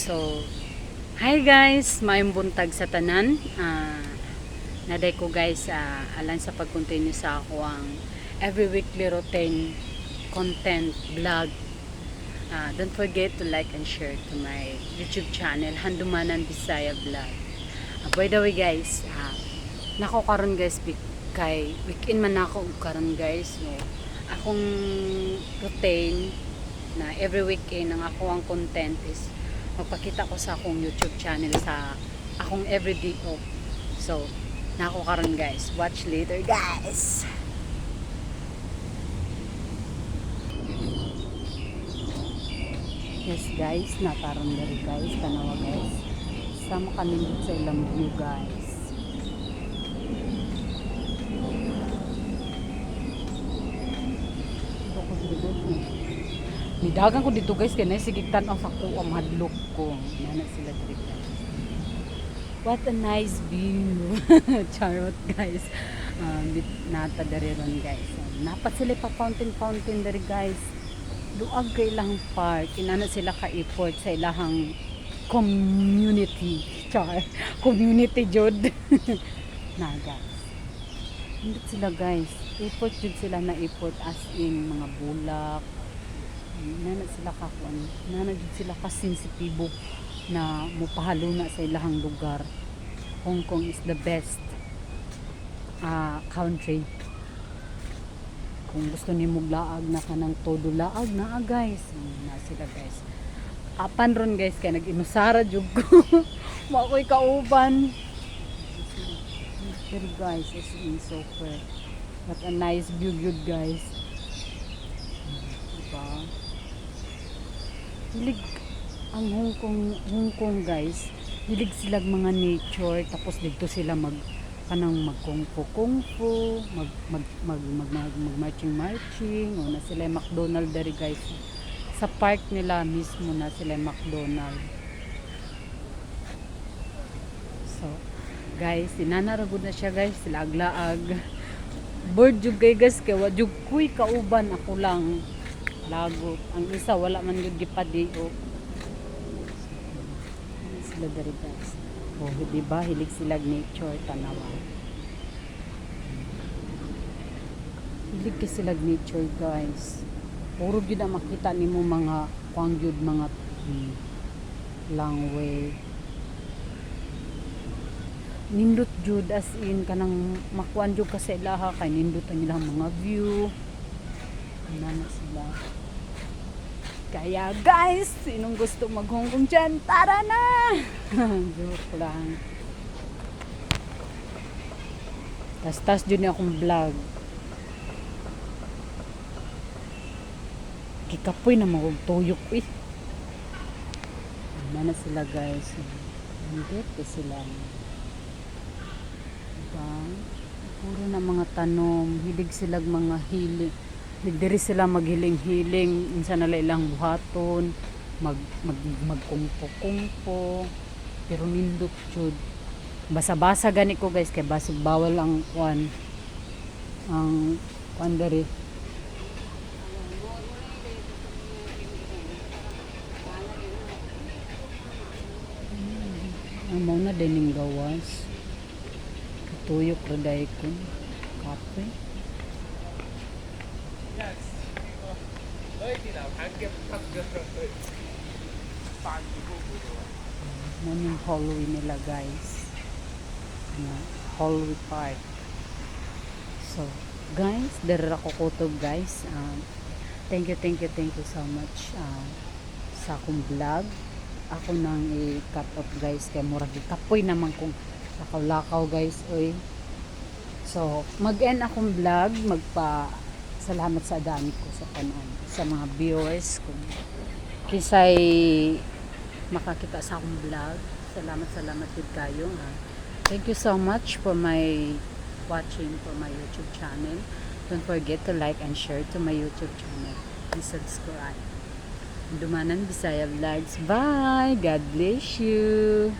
So, hi guys, maayong buntag sa tanan. Naday ko guys, alan sa pag-continue sa ako ang every weekly routine content vlog. Don't forget to like and share to my YouTube channel, Handumanan Bisaya Vlog. By the way guys, nako karon guys, kay weekend man ako karon guys. No? Akong routine na every weekend ang ako ang content is magpakita ko sa akong YouTube channel sa akong everyday off. So, nako karon guys. Watch later guys. Yes guys, nataron diri guys, tanawa guys. Sama kanindot sa ilang view guys. Ito ko dito. Nidagan ko dito guys, kaya nasigigtan ang sako ang hadlok ko. Nana sila dito guys. What a nice view. Charot guys. Nata dari ron guys. Napat sila pa fountain dari guys. Luag kay ilang park. Inana sila ka-effort sa ilahang community. Char. Community jud. Na guys. Hindi sila guys. Effort jud sila na effort as in mga bulak. Nana sila kakon, nana jud sila ka-sensitibo na mupahalo na sa ilahang lugar. Hong Kong is the best country. Kung gusto nimo laag na kanang todo laag na guys. Na sila guys. Apan ron guys kay nag-inusara jud ko. Wa koy kauban. Pero guys, it's in so fair. What a nice view good guys. Diba? Hilig ang Hong Kong guys, hilig sila mga nature, tapos dito sila kanang mag-kung-fu, mag-marching, o na sila McDonald dari guys. Sa park nila mismo na sila McDonald. So, guys, sinanaragod na siya guys, sila aglaag. Bird jug guys, kaya wajug kuy kauban ako lang. Lagot. Ang isa wala man yung gipadiyo. Sila dari guys. Oh, di ba hilig sila nature tanawa. Hilig ka sila nature guys. Puro gyud na makita nimo mga kuang gyud mga langway. Nindot jud as in kanang makuan jud ka sa ilaha kay nindot ang ilang mga view. Nana sila. Kaya guys, sinong gusto mag-Hong Kong dyan, tara na! Joke lang. Tas dyan akong vlog. Kikapoy na magtuyok eh. Nana sila guys. Hindi sila. Diba? Puro na mga tanom. Hilig sila mga hilig. Diri sila maghiling-hiling, minsan nila ilang buhaton, magkumpo-kumpo, pero nindot jud. Basa-basa gani ko guys, kay basig bawal ang kuan diri. Amo na dining gawas. Tuyok raday ko. Kape. Yan yung hallway nila guys. Hallway park. So guys, dara ako kutob guys. Thank you so much sa akong vlog. Ako nang i-cut off guys kay murag kapoy naman kung lakaw-lakaw guys oy. So mag-end akong vlog, salamat sa dami ko sa panon sa mga viewers ko. Kisay makakita sa akong vlog. Salamat din kayo. Thank you so much for my watching for my YouTube channel. Don't forget to like and share to my YouTube channel and subscribe. Handumanan Bisaya Vlogs. Bye! God bless you!